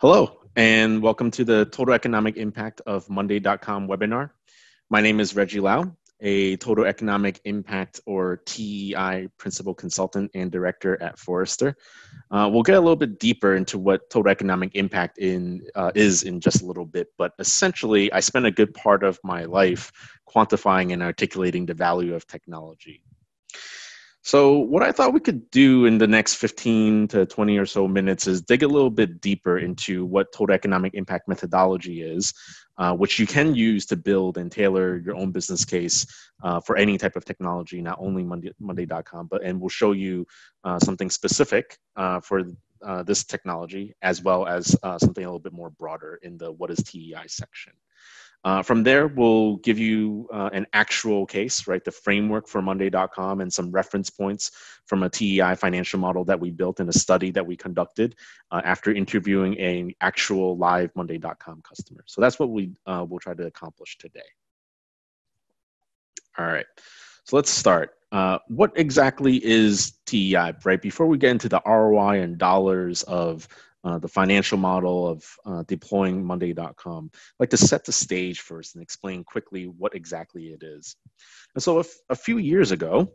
Hello, and welcome to the Total Economic Impact of monday.com webinar. My name is Reggie Lau, a Total Economic Impact or TEI Principal Consultant and Director at Forrester. We'll get a little bit deeper into what Total Economic Impact is in just a little bit, but essentially I spent a good part of my life quantifying and articulating the value of technology. So what I thought we could do in the next 15 to 20 or so minutes is dig a little bit deeper into what total economic impact methodology is, which you can use to build and tailor your own business case for any type of technology, not only monday.com, and we'll show you something specific for this technology, as well as something a little bit more broader in the what is TEI section. From there, we'll give you an actual case, right? The framework for monday.com and some reference points from a TEI financial model that we built in a study that we conducted after interviewing an actual live monday.com customer. So that's what we'll try to accomplish today. All right, so let's start. What exactly is TEI, right? Before we get into the ROI and dollars of the financial model of deploying monday.com, I'd like to set the stage first and explain quickly what exactly it is. And so a few years ago,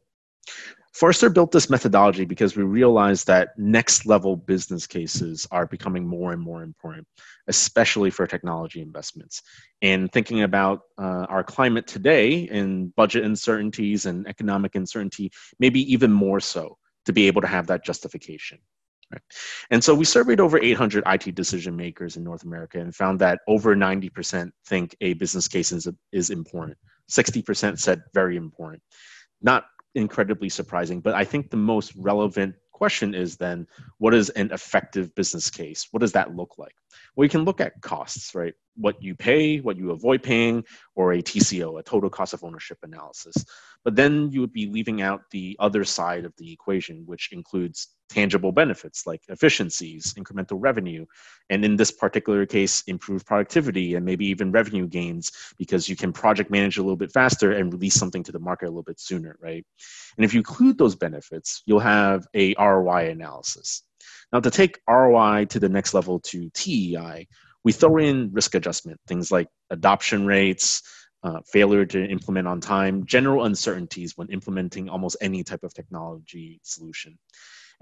Forrester built this methodology because we realized that next level business cases are becoming more and more important, especially for technology investments. And thinking about our climate today and budget uncertainties and economic uncertainty, maybe even more so to be able to have that justification. Right. And so we surveyed over 800 IT decision makers in North America and found that over 90% think a business case is important. 60% said very important. Not incredibly surprising, but I think the most relevant question is then, what is an effective business case? What does that look like? Well, you can look at costs, right? What you pay, what you avoid paying, or a TCO, a total cost of ownership analysis. But then you would be leaving out the other side of the equation, which includes tangible benefits like efficiencies, incremental revenue, and in this particular case, improved productivity and maybe even revenue gains because you can project manage a little bit faster and release something to the market a little bit sooner, right? And if you include those benefits, you'll have a ROI analysis. Now, to take ROI to the next level to TEI, we throw in risk adjustment, things like adoption rates, failure to implement on time, general uncertainties when implementing almost any type of technology solution.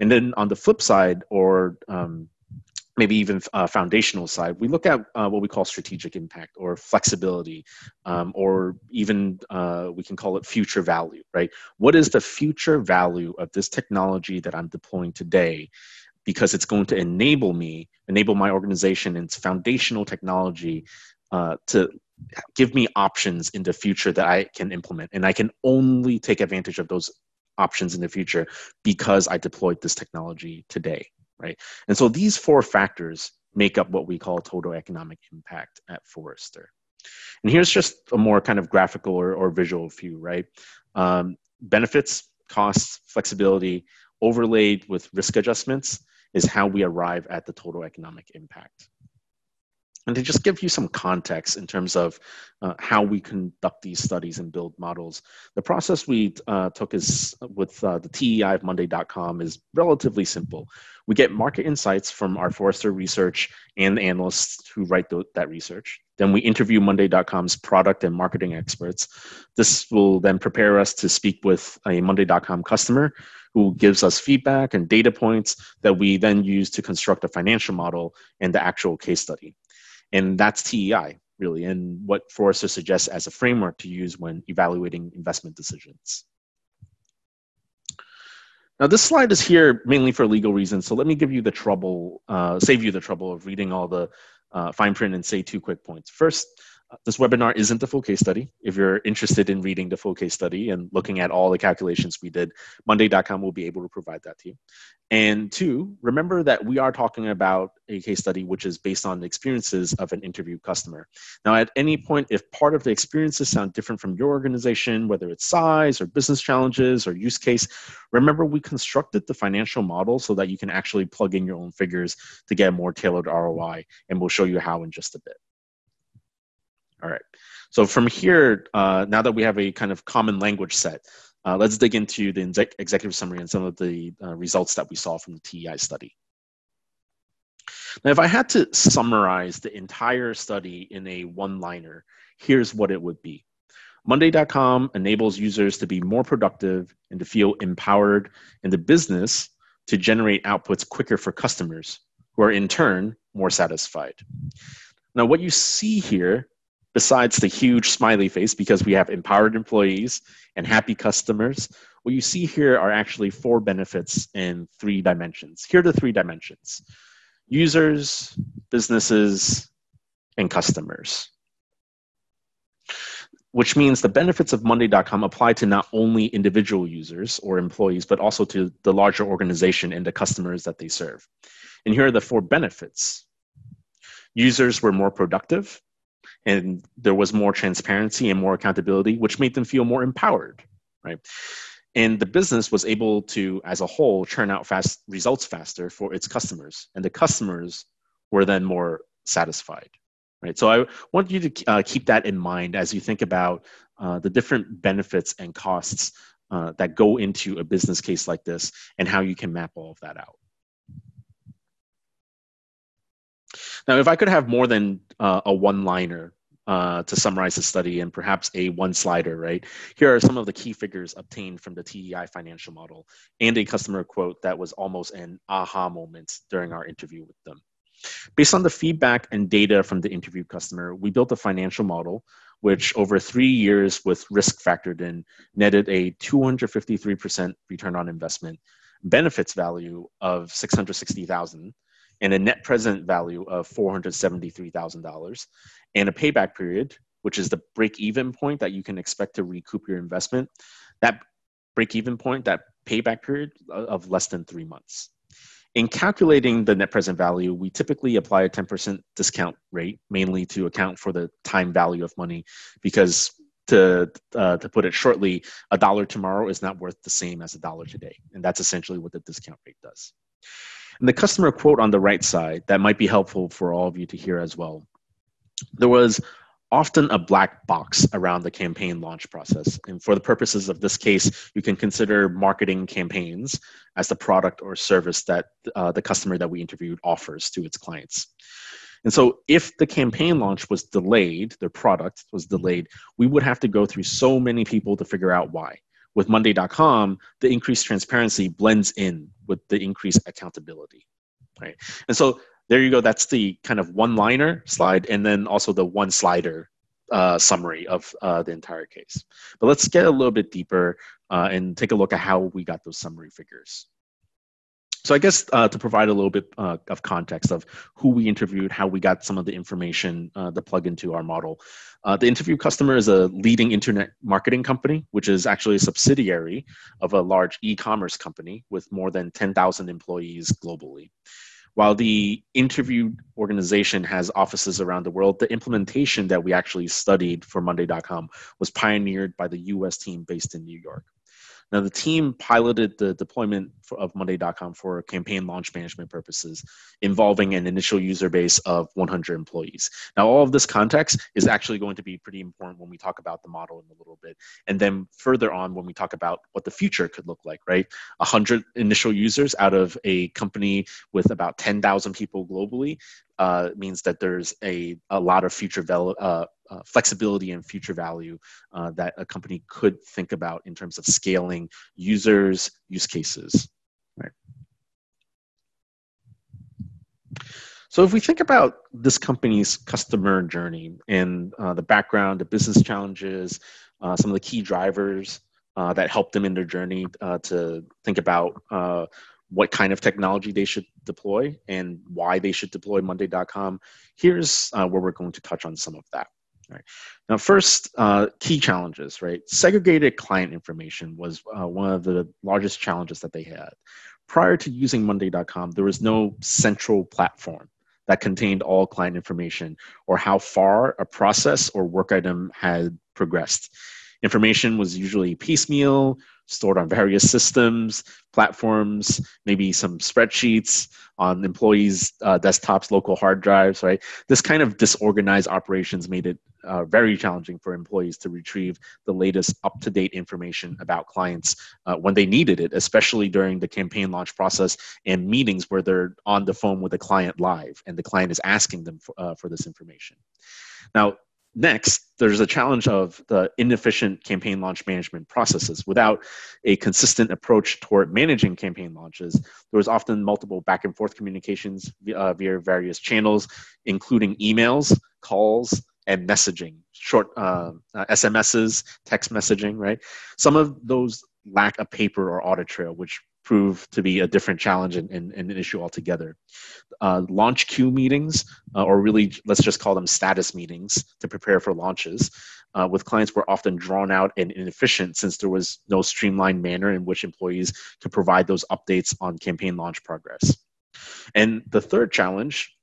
And then on the flip side, or maybe even foundational side, we look at what we call strategic impact or flexibility, or even we can call it future value, right? What is the future value of this technology that I'm deploying today? Because it's going to enable my organization and its foundational technology to give me options in the future that I can implement. And I can only take advantage of those options in the future because I deployed this technology today, right? And so these four factors make up what we call total economic impact at Forrester. And here's just a more kind of graphical or visual view, right? Benefits, costs, flexibility, overlaid with risk adjustments is how we arrive at the total economic impact. And to just give you some context in terms of how we conduct these studies and build models, the process we took is with the TEI of monday.com is relatively simple. We get market insights from our Forrester research and the analysts who write that research. Then we interview monday.com's product and marketing experts. This will then prepare us to speak with a monday.com customer who gives us feedback and data points that we then use to construct a financial model and the actual case study. And that's TEI, really, and what Forrester suggests as a framework to use when evaluating investment decisions. Now, this slide is here mainly for legal reasons, so let me give you the trouble, save you the trouble of reading all the fine print and say two quick points. First, this webinar isn't the full case study. If you're interested in reading the full case study and looking at all the calculations we did, monday.com will be able to provide that to you. And two, remember that we are talking about a case study which is based on the experiences of an interviewed customer. Now, at any point, if part of the experiences sound different from your organization, whether it's size or business challenges or use case, remember we constructed the financial model so that you can actually plug in your own figures to get a more tailored ROI, and we'll show you how in just a bit. All right, so from here, now that we have a kind of common language set, let's dig into the executive summary and some of the results that we saw from the TEI study. Now, if I had to summarize the entire study in a one-liner, here's what it would be. Monday.com enables users to be more productive and to feel empowered in the business to generate outputs quicker for customers, who are in turn more satisfied. Now, what you see here, besides the huge smiley face, because we have empowered employees and happy customers, what you see here are actually 4 benefits in 3 dimensions. Here are the 3 dimensions: users, businesses, and customers. Which means the benefits of monday.com apply to not only individual users or employees, but also to the larger organization and the customers that they serve. And here are the 4 benefits. Users were more productive, and there was more transparency and more accountability, which made them feel more empowered, right? And the business was able to, as a whole, churn out results faster for its customers, and the customers were then more satisfied, right? So I want you to keep that in mind as you think about the different benefits and costs that go into a business case like this and how you can map all of that out. Now, if I could have more than a one-liner to summarize the study and perhaps a one-slider, right? Here are some of the key figures obtained from the TEI financial model and a customer quote that was almost an aha moment during our interview with them. Based on the feedback and data from the interviewed customer, we built a financial model which over 3 years with risk factored in netted a 253% return on investment, benefits value of $660,000, and a net present value of $473,000, and a payback period, which is the break-even point that you can expect to recoup your investment. That break-even point, that payback period of less than 3 months. In calculating the net present value, we typically apply a 10% discount rate, mainly to account for the time value of money, because to put it shortly, $1 tomorrow is not worth the same as $1 today. And that's essentially what the discount rate does. And the customer quote on the right side, that might be helpful for all of you to hear as well. There was often a black box around the campaign launch process. And for the purposes of this case, you can consider marketing campaigns as the product or service that the customer that we interviewed offers to its clients. And so if the campaign launch was delayed, the product was delayed, we would have to go through so many people to figure out why. With monday.com, the increased transparency blends in with the increased accountability, right? And so there you go. That's the kind of one-liner slide, and then also the one-slider summary of the entire case. But let's get a little bit deeper and take a look at how we got those summary figures. So I guess to provide a little bit of context of who we interviewed, how we got some of the information to plug into our model. The interview customer is a leading internet marketing company, which is actually a subsidiary of a large e-commerce company with more than 10,000 employees globally. While the interviewed organization has offices around the world, the implementation that we actually studied for monday.com was pioneered by the US team based in New York. Now, the team piloted the deployment of monday.com for campaign launch management purposes, involving an initial user base of 100 employees. Now, all of this context is actually going to be pretty important when we talk about the model in a little bit. And then further on, when we talk about what the future could look like, right? 100 initial users out of a company with about 10,000 people globally means that there's a lot of future flexibility and future value that a company could think about in terms of scaling users, use cases, right? So if we think about this company's customer journey and the background, the business challenges, some of the key drivers that helped them in their journey to think about what kind of technology they should deploy and why they should deploy monday.com, here's where we're going to touch on some of that. Right. Now, first, key challenges, right? Segregated client information was one of the largest challenges that they had. Prior to using monday.com, there was no central platform that contained all client information or how far a process or work item had progressed. Information was usually piecemeal, stored on various systems, platforms, maybe some spreadsheets on employees' desktops, local hard drives, right? This kind of disorganized operations made it very challenging for employees to retrieve the latest up-to-date information about clients when they needed it, especially during the campaign launch process and meetings where they're on the phone with the client live and the client is asking them for this information. Now, next, there's a challenge of the inefficient campaign launch management processes. Without a consistent approach toward managing campaign launches, there was often multiple back and forth communications via various channels, including emails, calls, and messaging, short SMSs, text messaging, right? Some of those lack a paper or audit trail, which proved to be a different challenge and an issue altogether. Launch queue meetings, or really let's just call them status meetings to prepare for launches, with clients were often drawn out and inefficient since there was no streamlined manner in which employees could provide those updates on campaign launch progress. And the third challenge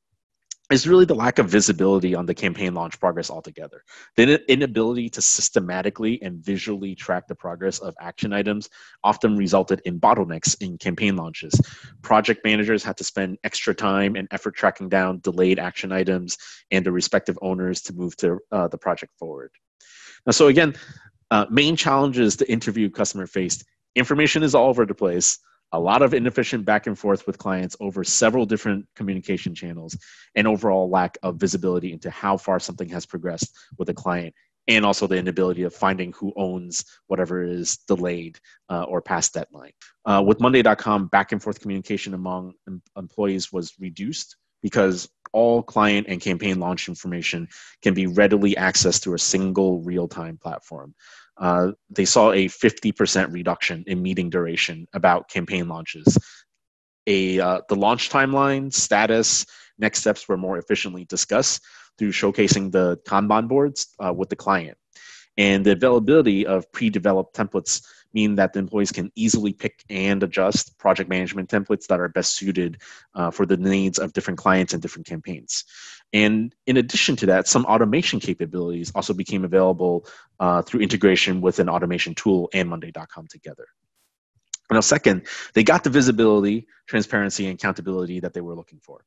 is really the lack of visibility on the campaign launch progress altogether. The inability to systematically and visually track the progress of action items often resulted in bottlenecks in campaign launches. Project managers had to spend extra time and effort tracking down delayed action items and the respective owners to move the project forward. Now, so again, main challenges the interview customer faced. Information is all over the place. A lot of inefficient back and forth with clients over several different communication channels, and overall lack of visibility into how far something has progressed with a client, and also the inability of finding who owns whatever is delayed or past deadline. With monday.com, back and forth communication among employees was reduced because all client and campaign launch information can be readily accessed through a single real-time platform. They saw a 50% reduction in meeting duration about campaign launches. The launch timeline, status, next steps were more efficiently discussed through showcasing the Kanban boards with the client. And the availability of pre-developed templates mean that the employees can easily pick and adjust project management templates that are best suited for the needs of different clients and different campaigns. And in addition to that, some automation capabilities also became available through integration with an automation tool and monday.com together. Now, second, they got the visibility, transparency, and accountability that they were looking for.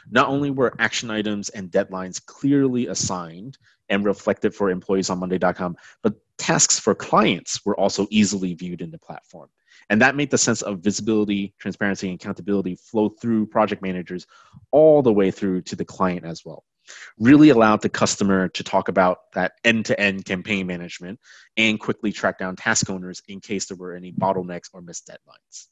Not only were action items and deadlines clearly assigned and reflected for employees on monday.com, but tasks for clients were also easily viewed in the platform. And that made the sense of visibility, transparency, and accountability flow through project managers all the way through to the client as well. Really allowed the customer to talk about that end-to-end campaign management and quickly track down task owners in case there were any bottlenecks or missed deadlines.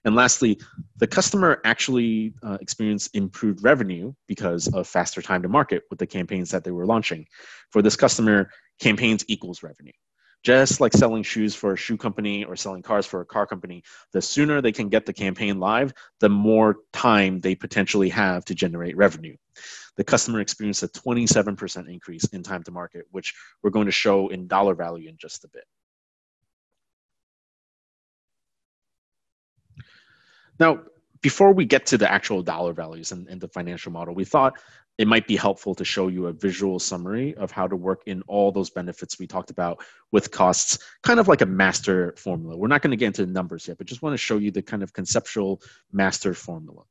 And lastly, the customer actually experienced improved revenue because of faster time to market with the campaigns that they were launching. For this customer, campaigns equals revenue. Just like selling shoes for a shoe company or selling cars for a car company, the sooner they can get the campaign live, the more time they potentially have to generate revenue. The customer experienced a 27% increase in time to market, which we're going to show in dollar value in just a bit. Now, before we get to the actual dollar values and the financial model, we thought it might be helpful to show you a visual summary of how to work in all those benefits we talked about with costs, kind of like a master formula. We're not going to get into the numbers yet, but just want to show you the kind of conceptual master formula.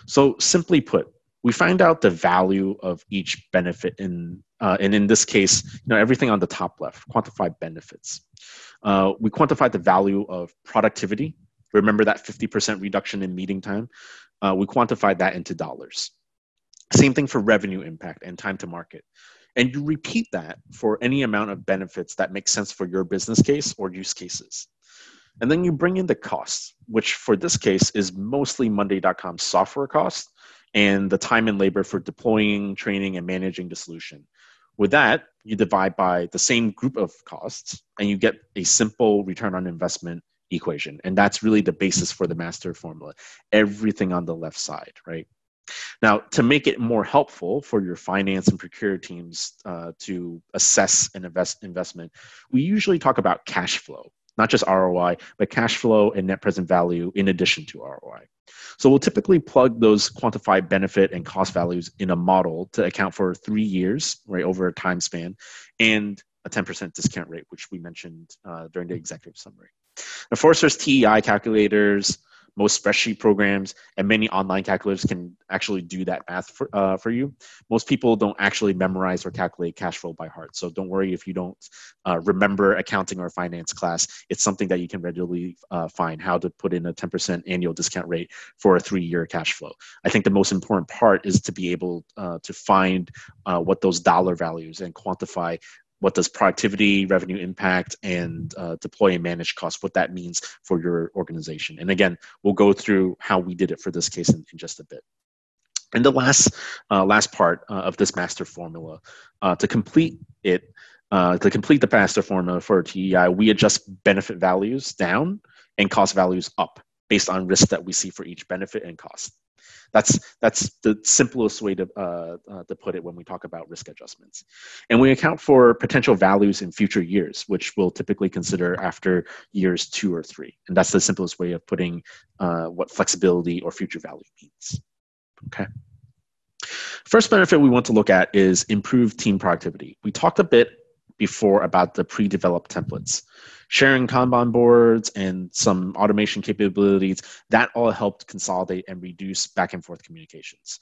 So simply put, we find out the value of each benefit and in this case, everything on the top left, quantify benefits. We quantify the value of productivity. Remember that 50% reduction in meeting time? We quantified that into dollars. Same thing for revenue impact and time to market. And you repeat that for any amount of benefits that make sense for your business case or use cases. And then you bring in the costs, which for this case is mostly monday.com software costs and the time and labor for deploying, training, and managing the solution. With that, you divide by the same group of costs and you get a simple return on investment equation. And that's really the basis for the master formula, everything on the left side, right? Now, to make it more helpful for your finance and procure teams to assess an investment, we usually talk about cash flow, not just ROI, but cash flow and net present value in addition to ROI. So we'll typically plug those quantified benefit and cost values in a model to account for 3 years, right, over a time span, and a 10% discount rate, which we mentioned during the executive summary. Of course, there's TEI calculators, most spreadsheet programs, and many online calculators can actually do that math for you. Most people don't actually memorize or calculate cash flow by heart. So don't worry if you don't remember accounting or finance class. It's something that you can readily find, how to put in a 10% annual discount rate for a 3-year cash flow. I think the most important part is to be able to find what those dollar values and quantify what does productivity, revenue impact, and deploy and manage costs, what that means for your organization. And again, we'll go through how we did it for this case in just a bit. And the last part of this master formula, to complete it, to complete the master formula for TEI, we adjust benefit values down and cost values up based on risk that we see for each benefit and cost. That's the simplest way to put it when we talk about risk adjustments. And we account for potential values in future years, which we'll typically consider after years 2 or 3. And that's the simplest way of putting what flexibility or future value means. Okay. First benefit we want to look at is improved team productivity. We talked a bit before about the pre-developed templates. Sharing Kanban boards and some automation capabilities, that all helped consolidate and reduce back and forth communications.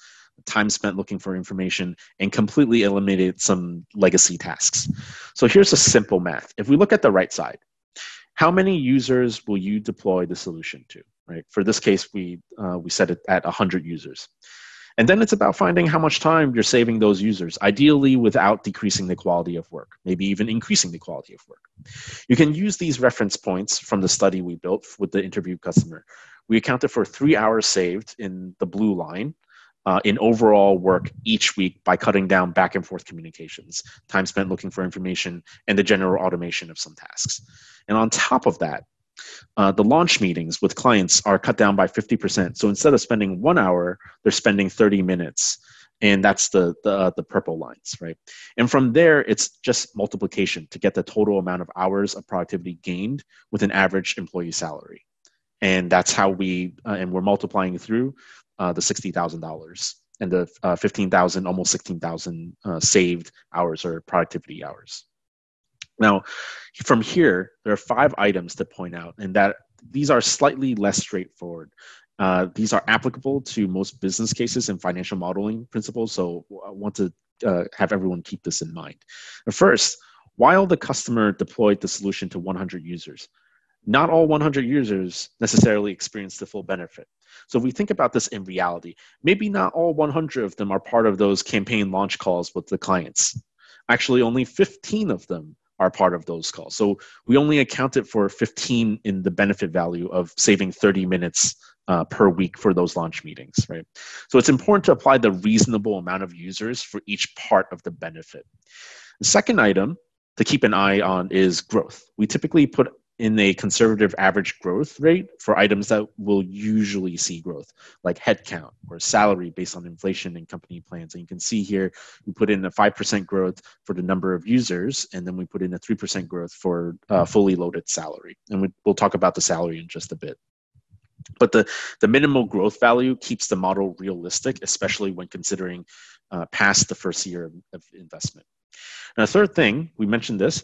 Time spent looking for information and completely eliminated some legacy tasks. So here's a simple math. If we look at the right side, how many users will you deploy the solution to, right? For this case, we set it at 100 users. And then it's about finding how much time you're saving those users, ideally without decreasing the quality of work, maybe even increasing the quality of work. You can use these reference points from the study we built with the interviewed customer. We accounted for 3 hours saved in the blue line in overall work each week by cutting down back and forth communications, time spent looking for information, and the general automation of some tasks. And on top of that, the launch meetings with clients are cut down by 50%. So instead of spending 1 hour, they're spending 30 minutes. And that's the purple lines, right? And from there, it's just multiplication to get the total amount of hours of productivity gained with an average employee salary. And that's how and we're multiplying through the $60,000 and the 15,000, almost 16,000 saved hours or productivity hours. Now, from here, there are 5 items to point out, and that these are slightly less straightforward. These are applicable to most business cases and financial modeling principles, so I want to have everyone keep this in mind. First, while the customer deployed the solution to 100 users, not all 100 users necessarily experience the full benefit. So if we think about this in reality, maybe not all 100 of them are part of those campaign launch calls with the clients. Actually, only 15 of them are part of those calls. So we only accounted for 15 in the benefit value of saving 30 minutes per week for those launch meetings, right? So it's important to apply the reasonable amount of users for each part of the benefit. The second item to keep an eye on is growth. We typically put in a conservative average growth rate for items that will usually see growth, like headcount or salary based on inflation and company plans. And you can see here, we put in a 5% growth for the number of users, and then we put in a 3% growth for fully loaded salary. And we'll talk about the salary in just a bit. But the minimal growth value keeps the model realistic, especially when considering past the first year of investment. Now, the third thing, we mentioned this,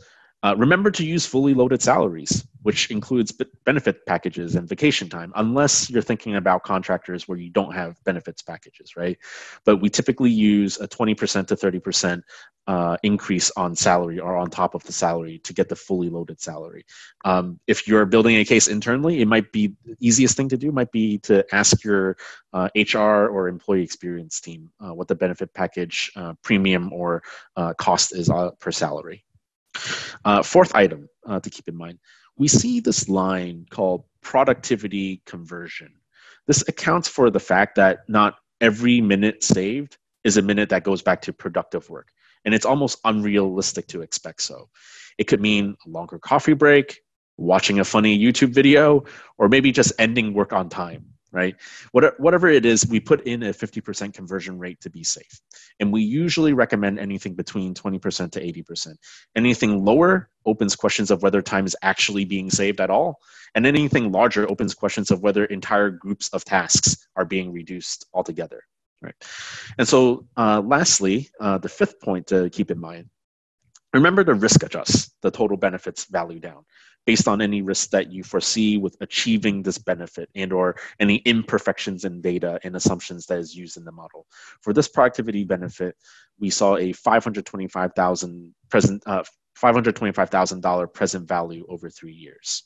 remember to use fully loaded salaries, which includes benefit packages and vacation time, unless you're thinking about contractors where you don't have benefits packages, right? But we typically use a 20% to 30% increase on salary or on top of the salary to get the fully loaded salary. If you're building a case internally, it might be the easiest thing to do might be to ask your HR or employee experience team what the benefit package premium or cost is per salary. Fourth item to keep in mind, we see this line called productivity conversion. This accounts for the fact that not every minute saved is a minute that goes back to productive work. And it's almost unrealistic to expect so. It could mean a longer coffee break, watching a funny YouTube video, or maybe just ending work on time, right? Whatever it is, we put in a 50% conversion rate to be safe. And we usually recommend anything between 20% to 80%. Anything lower opens questions of whether time is actually being saved at all. And anything larger opens questions of whether entire groups of tasks are being reduced altogether, right? And so lastly, the fifth point to keep in mind, remember to risk adjust the total benefits value down. based on any risks that you foresee with achieving this benefit and or any imperfections in data and assumptions that is used in the model. For this productivity benefit, we saw a $525,000 present value over 3 years.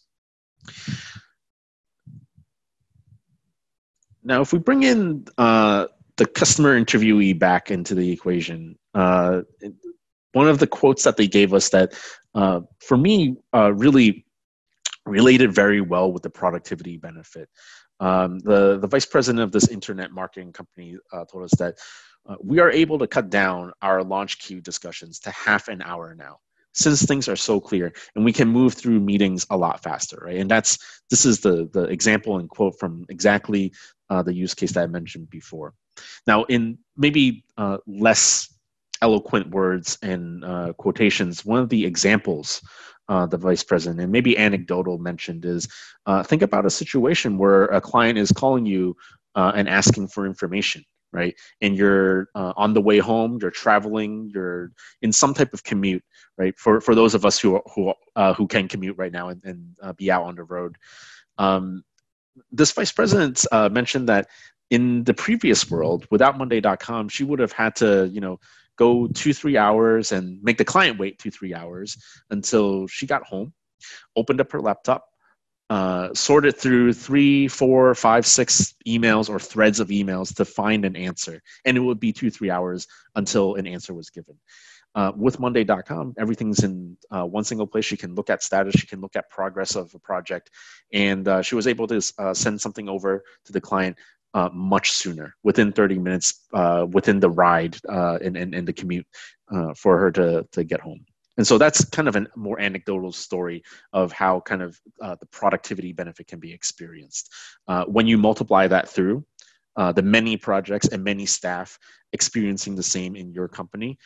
Now, if we bring in the customer interviewee back into the equation, one of the quotes that they gave us that, for me, really related very well with the productivity benefit. The vice president of this internet marketing company told us that we are able to cut down our launch queue discussions to half an hour now, since things are so clear, and we can move through meetings a lot faster, right? And this is the example and quote from exactly the use case that I mentioned before. Now, in maybe less eloquent words and quotations, one of the examples the vice president, and maybe anecdotal, mentioned is think about a situation where a client is calling you and asking for information, right? And you're on the way home, you're traveling, you're in some type of commute, right? For those of us who can commute right now and be out on the road. This vice president mentioned that in the previous world, without monday.com, she would have had to, go 2-3 hours and make the client wait 2-3 hours until she got home, opened up her laptop, sorted through 3, 4, 5, 6 emails or threads of emails to find an answer. And it would be 2-3 hours until an answer was given. With monday.com, everything's in one single place. She can look at status, she can look at progress of a project, and she was able to send something over to the client much sooner, within 30 minutes, within the ride and the commute for her to get home. And so that's kind of a more anecdotal story of how kind of the productivity benefit can be experienced. When you multiply that through the many projects and many staff experiencing the same in your company,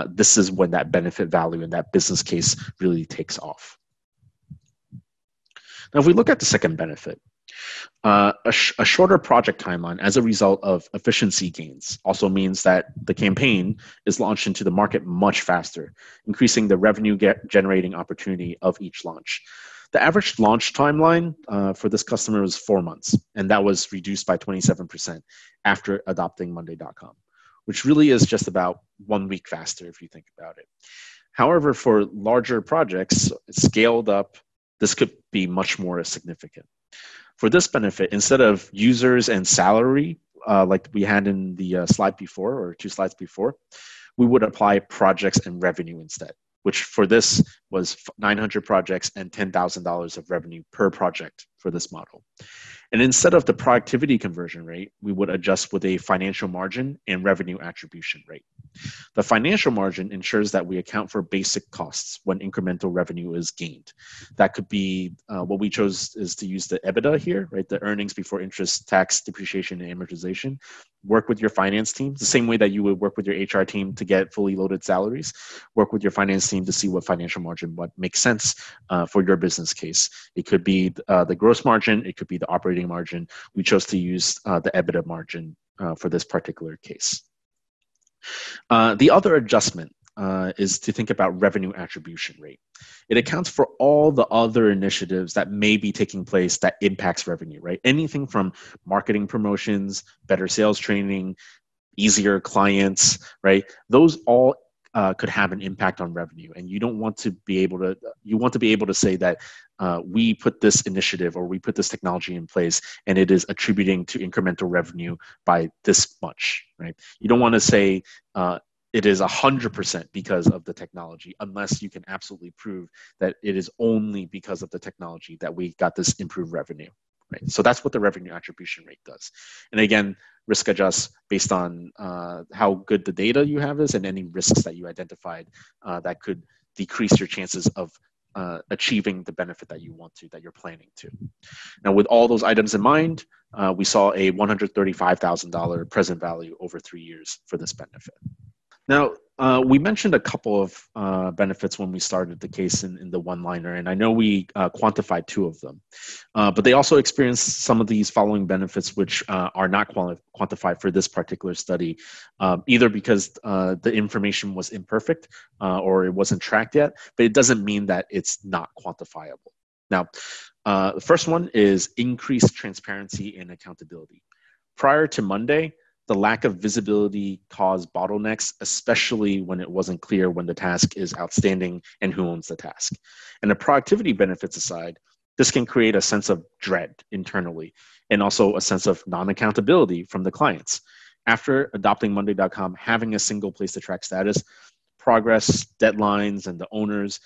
this is when that benefit value and that business case really takes off. Now, if we look at the second benefit, a shorter project timeline as a result of efficiency gains also means that the campaign is launched into the market much faster, increasing the revenue generating opportunity of each launch. The average launch timeline for this customer was 4 months, and that was reduced by 27% after adopting monday.com, which really is just about 1 week faster if you think about it. However, for larger projects scaled up, this could be much more significant. For this benefit, instead of users and salary, like we had in the slide before, or 2 slides before, we would apply projects and revenue instead, which for this was 900 projects and $10,000 of revenue per project for this model. And instead of the productivity conversion rate, we would adjust with a financial margin and revenue attribution rate. The financial margin ensures that we account for basic costs when incremental revenue is gained. That could be what we chose is to use the EBITDA here, right? The earnings before interest, tax, depreciation, and amortization. Work with your finance team the same way that you would work with your HR team to get fully loaded salaries. Work with your finance team to see what financial margin what makes sense for your business case. It could be the gross margin. It could be the operating margin. We chose to use the EBITDA margin for this particular case. The other adjustment is to think about revenue attribution rate. It accounts for all the other initiatives that may be taking place that impacts revenue, right? Anything from marketing promotions, better sales training, easier clients, right? Those all could have an impact on revenue, and you don't want to be able to. You want to be able to say that we put this initiative or we put this technology in place, and it is attributing to incremental revenue by this much, right? You don't want to say it is 100% because of the technology, unless you can absolutely prove that it is only because of the technology that we got this improved revenue, right? So that's what the revenue attribution rate does. And again, risk adjust based on how good the data you have is and any risks that you identified that could decrease your chances of achieving the benefit that you want to, that you're planning to. Now, with all those items in mind, we saw a $135,000 present value over 3 years for this benefit. Now, we mentioned a couple of benefits when we started the case in the one-liner, and I know we quantified 2 of them. But they also experienced some of these following benefits, which are not quantified for this particular study, either because the information was imperfect or it wasn't tracked yet, but it doesn't mean that it's not quantifiable. Now, the first one is increased transparency and accountability. Prior to Monday, the lack of visibility caused bottlenecks, especially when it wasn't clear when the task is outstanding and who owns the task. And the productivity benefits aside, this can create a sense of dread internally and also a sense of non-accountability from the clients. After adopting monday.com, having a single place to track status, progress, deadlines, and the owners,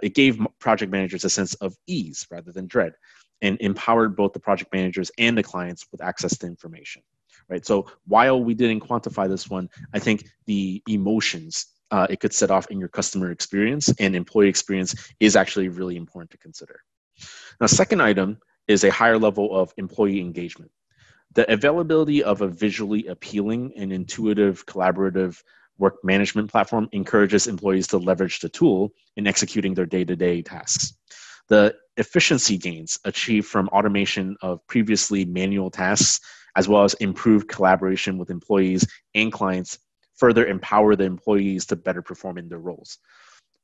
it gave project managers a sense of ease rather than dread, and empowered both the project managers and the clients with access to information. Right. So while we didn't quantify this one, I think the emotions it could set off in your customer experience and employee experience is actually really important to consider. Now, second item is a higher level of employee engagement. The availability of a visually appealing and intuitive collaborative work management platform encourages employees to leverage the tool in executing their day-to-day tasks. The efficiency gains achieved from automation of previously manual tasks, as well as improved collaboration with employees and clients, further empower the employees to better perform in their roles,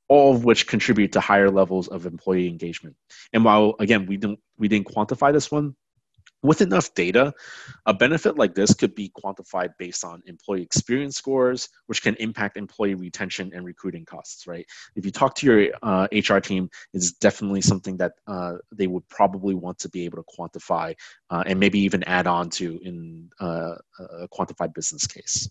all of which contribute to higher levels of employee engagement. And while, again, we didn't quantify this one, with enough data, a benefit like this could be quantified based on employee experience scores, which can impact employee retention and recruiting costs, right? If you talk to your HR team, it's definitely something that they would probably want to be able to quantify and maybe even add on to in a quantified business case.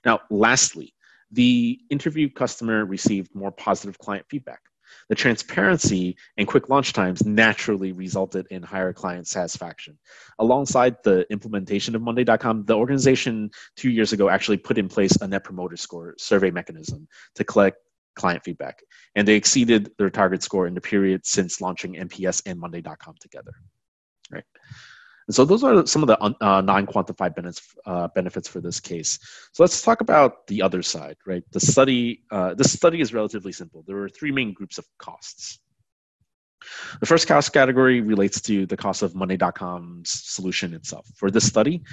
Now, lastly, the interview customer received more positive client feedback. The transparency and quick launch times naturally resulted in higher client satisfaction. Alongside the implementation of monday.com, the organization 2 years ago actually put in place a net promoter score survey mechanism to collect client feedback, and they exceeded their target score in the period since launching NPS and monday.com together. Right. And so those are some of the non-quantified benefits for this case. So let's talk about the other side, right? The study, this study is relatively simple. There are three main groups of costs. The first cost category relates to the cost of monday.com's solution itself. For this study,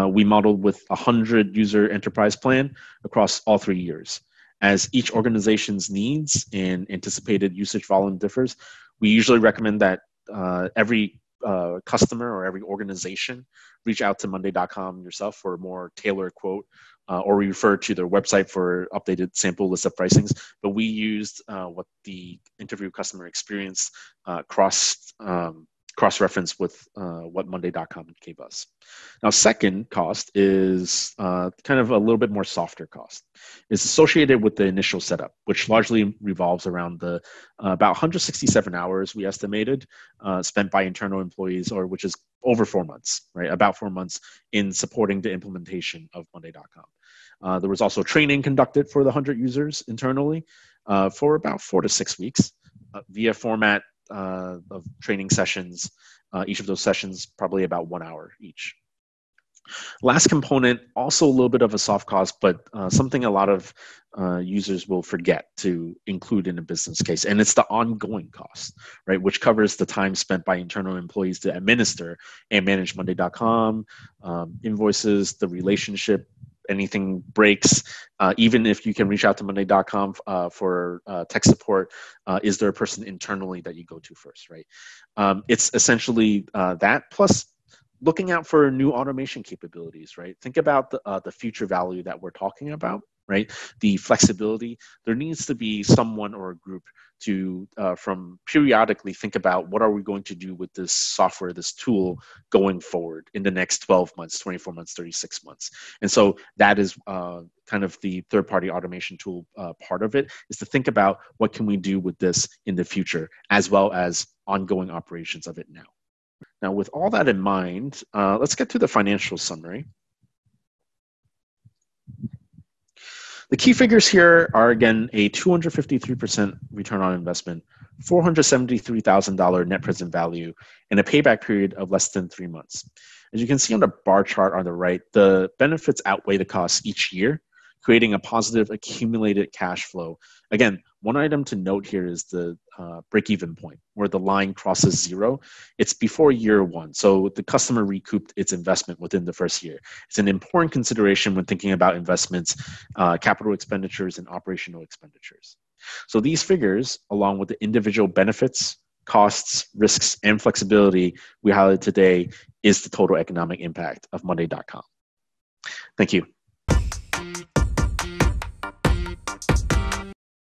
we modeled with a 100-user enterprise plan across all 3 years. As each organization's needs and anticipated usage volume differs, we usually recommend that every customer or every organization reach out to monday.com yourself for a more tailored quote, or refer to their website for updated sample list of pricings. But we used what the interview customer experience cross-reference with what monday.com gave us. Now, second cost is kind of a little bit more softer cost. It's associated with the initial setup, which largely revolves around the about 167 hours we estimated spent by internal employees, or which is over 4 months, right? About 4 months in supporting the implementation of monday.com. There was also training conducted for the 100 users internally for about 4 to 6 weeks via format of training sessions. Each of those sessions probably about 1 hour each. Last component, also a little bit of a soft cost, but something a lot of users will forget to include in a business case, and it's the ongoing cost, right? Which covers the time spent by internal employees to administer and manage monday.com, invoices, the relationship, anything breaks, even if you can reach out to monday.com for tech support, is there a person internally that you go to first, right? It's essentially that, plus looking out for new automation capabilities, right? Think about the future value that we're talking about, right? The flexibility. There needs to be someone or a group to from periodically think about what are we going to do with this software, this tool going forward in the next 12 months, 24 months, 36 months. And so that is kind of the third-party automation tool part of it, is to think about what can we do with this in the future, as well as ongoing operations of it now. Now, with all that in mind, let's get to the financial summary. The key figures here are, again, a 253% return on investment, $473,000 net present value, and a payback period of less than 3 months. As you can see on the bar chart on the right, the benefits outweigh the costs each year, creating a positive accumulated cash flow. Again, one item to note here is the break-even point, where the line crosses zero. It's before year one, so the customer recouped its investment within the first year. It's an important consideration when thinking about investments, capital expenditures, and operational expenditures. So these figures, along with the individual benefits, costs, risks, and flexibility we highlighted today is the total economic impact of monday.com. Thank you.